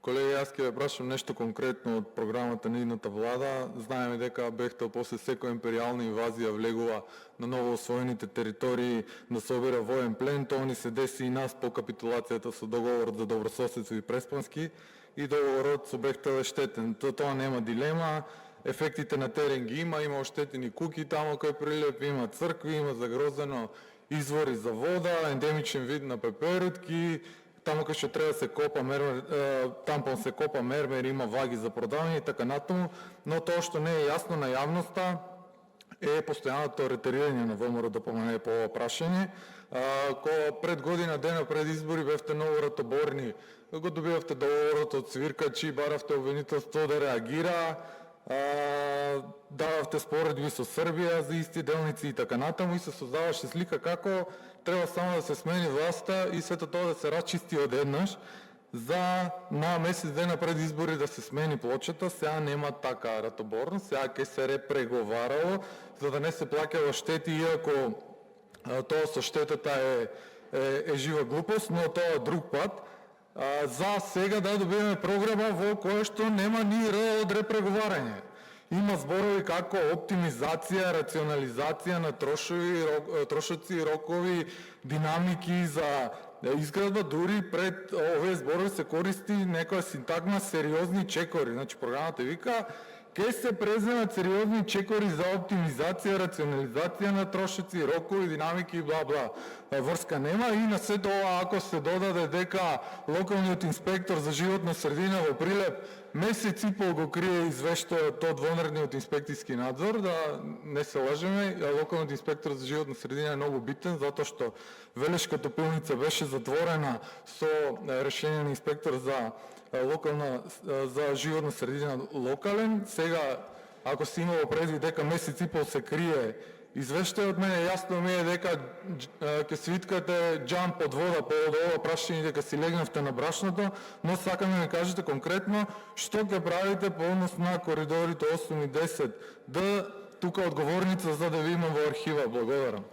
Колеги, аз ќе ве прашам нешто конкретно од програмата на идната влада. Знаеме дека Бехтел после секоја империјална инвазија влегува на ново освоените територии да собира воен плен. Тоа ни се деси и нас по капитулацијата со договорот за добрососедство и Преспански, и договорот со Бехтел е штетен. Тоа нема дилема. Ефектите на терен ги има оштетени куки тамо кај Прилеп, има цркви, има загрозено извори за вода, ендемичен вид на пеперутки. Тамо кај што треба се копа мермер, тампон се копа мермер, има ваги за продавање и така натаму, но тоа што не е јасно на јавноста е постојаното ретерирање на ВМРО да помине по ова прашање. Пред година дена пред избори бевте многу ратоборни, го добивавте договорот од свиркачи, баравте обвинителство да реагира, дававте споредби со Србија за исти делници и така натаму, и се создаваше слика како треба само да се смени власта и сето тоа да се расчисти одеднаш за на месец дена пред избори да се смени плочата. Сега нема така ратоборност, сега ќе се репреговарало за да не се плаќало штети, иако тоа со штетата е жива глупост, но тоа е друг пат. За сега да добиваме програма во која што нема ни Р од репреговарање. Има зборови како оптимизација, рационализација на трошоци, рокови, динамики за изградба, дури пред овие зборови се користи некоја синтагма сериозни чекори. Значи програмата вика ке се преземат сериозни чекори за оптимизација, рационализација на трошоци, рокови, динамики и бла-бла. Врска нема, и на се тоа ако се додаде дека локалниот инспектор за животна средина во Прилеп месец и пол го крие извештајот од вонредниот инспекцијски надзор, да не се лажеме, локалниот инспектор за животна средина е многу битен, затоа што Велешка топилница беше затворена со решение на инспектор за за животна средина локален. Сега, ако се имало предвид дека месец и пол се крие извештајот, мене јасно ми е дека ќе свиткате џам под вода по ова прашање, дека си легнавте на брашното, но сакам да ми кажете конкретно што ќе правите по однос на коридорите 8 и 10. Тука одговорница за да ви имам во архива. Благодарам.